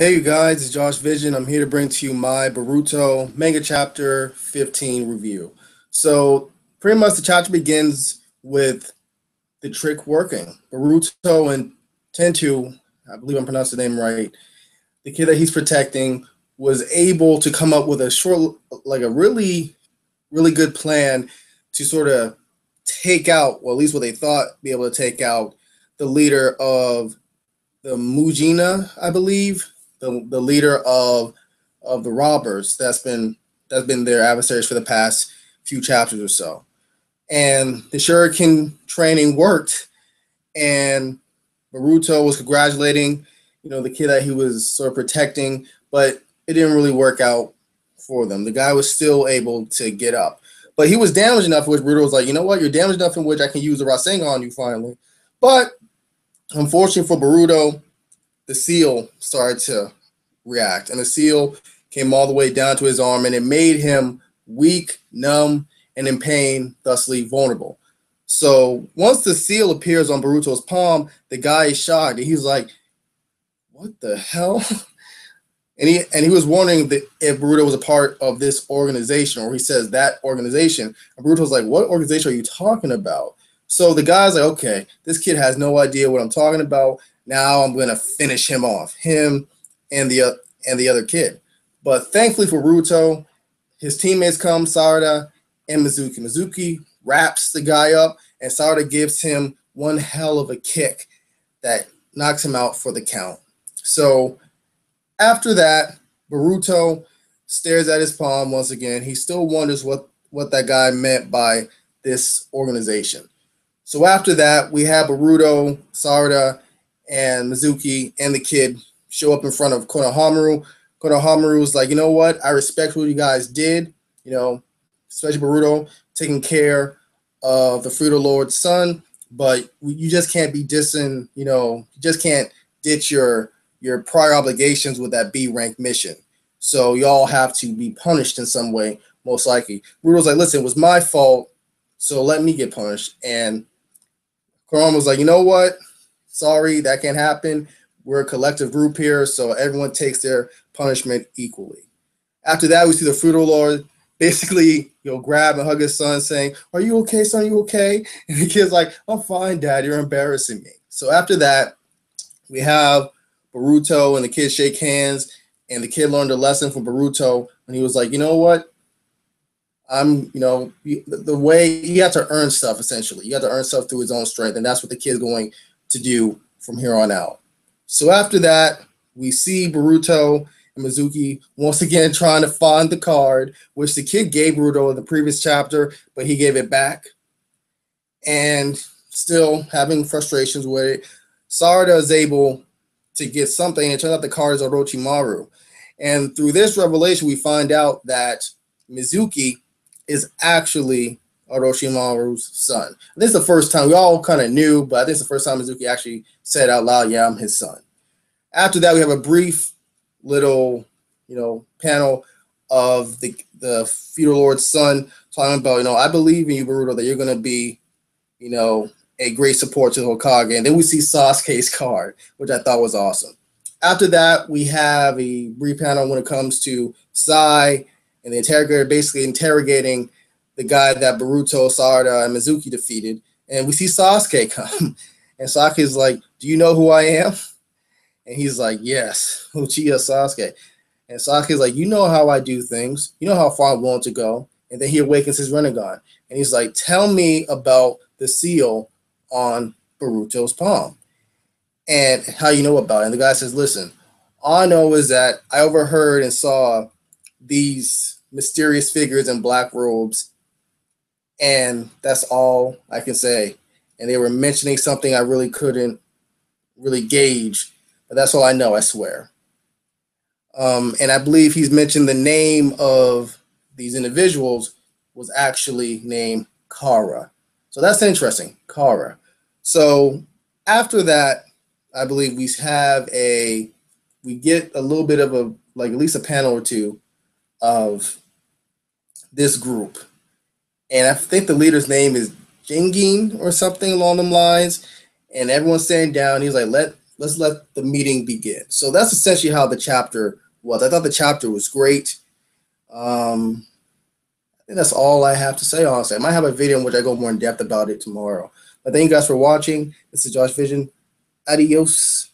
Hey you guys, it's Josh Vision. I'm here to bring to you my Boruto Manga Chapter 15 review. So, pretty much the chapter begins with the trick working. Boruto and Tentu, I believe I'm pronouncing the name right, the kid that he's protecting, was able to come up with like a really good plan to sort of take out, well, at least what they thought be able to take out the leader of the Mujina, I believe, the leader of the robbers that's been their adversaries for the past few chapters or so. And the shuriken training worked, and Boruto was congratulating, the kid that he was sort of protecting, but it didn't really work out for them. The guy was still able to get up, but he was damaged enough, in which Boruto was like, you know what, you're damaged enough in which I can use the Rasengan on you finally. But unfortunately for Boruto, the seal started to react, and the seal came all the way down to his arm, and it made him weak, numb, and in pain, thusly vulnerable. So once the seal appears on Boruto's palm, the guy is shocked, and he's like, "What the hell?" And he was wondering if Boruto was a part of this organization, or he says that organization. And Boruto's like, "What organization are you talking about?" So the guy's like, "Okay, this kid has no idea what I'm talking about. Now I'm gonna finish him off, him and the other kid." But thankfully for Boruto, his teammates come, Sarada and Mizuki. Mizuki wraps the guy up, and Sarada gives him one hell of a kick that knocks him out for the count. So after that, Boruto stares at his palm once again. He still wonders what that guy meant by this organization. So after that, we have Boruto, Sarada, and Mizuki and the kid show up in front of Konohamaru. Konohamaru's like, you know what? I respect what you guys did, especially Boruto taking care of the Fruito Lord's son, but you just can't be dissing, you just can't ditch your prior obligations with that B rank mission. So y'all have to be punished in some way, most likely. Boruto's like, listen, it was my fault, so let me get punished. And Konohamaru was like, you know what? Sorry, that can't happen. We're a collective group here, so everyone takes their punishment equally. After that, we see the Fruito Lord basically, grab and hug his son, saying, "Are you okay, son? Are you okay?" And the kid's like, "I'm fine, Dad. You're embarrassing me." So after that, we have Boruto and the kid shake hands, and the kid learned a lesson from Boruto, and he was like, "You know what? The way you have to earn stuff, essentially. You have to earn stuff through his own strength, and that's what the kid's going to do from here on out." So after that, we see Boruto and Mizuki once again trying to find the card, which the kid gave Boruto in the previous chapter, but he gave it back. And still having frustrations with it, Sarada is able to get something, and it turns out the card is Orochimaru. And through this revelation, we find out that Mizuki is actually Orochimaru's son. This is the first time we all kind of knew, but I think it's the first time Mizuki actually said out loud, "Yeah, I'm his son." After that, we have a brief little, panel of the feudal lord's son talking about, I believe in you, Boruto, that you're going to be, a great support to the Hokage. And then we see Sasuke's card, which I thought was awesome. After that, we have a brief panel when it comes to Sai and the interrogator basically interrogating the guy that Boruto, Sarada, and Mizuki defeated. And we see Sasuke come. And Sasuke's like, "Do you know who I am?" And he's like, "Yes, Uchiha Sasuke." And Sasuke's like, "You know how I do things. You know how far I'm willing to go." And then he awakens his Rinnegan. And he's like, "Tell me about the seal on Boruto's palm and how you know about it." And the guy says, "Listen, all I know is that I overheard and saw these mysterious figures in black robes, and that's all I can say. And they were mentioning something I really couldn't really gauge, but that's all I know, I swear." And I believe he's mentioned the name of these individuals was actually named Kara. So that's interesting, Kara. So after that, I believe we get a little bit of at least a panel or two of this group. And I think the leader's name is Jingin or something along them lines. And everyone's sitting down. He's like, let's let the meeting begin. So that's essentially how the chapter was. I thought the chapter was great. I think that's all I have to say, honestly. I might have a video in which I go more in depth about it tomorrow. But thank you guys for watching. This is Josh Vision. Adios.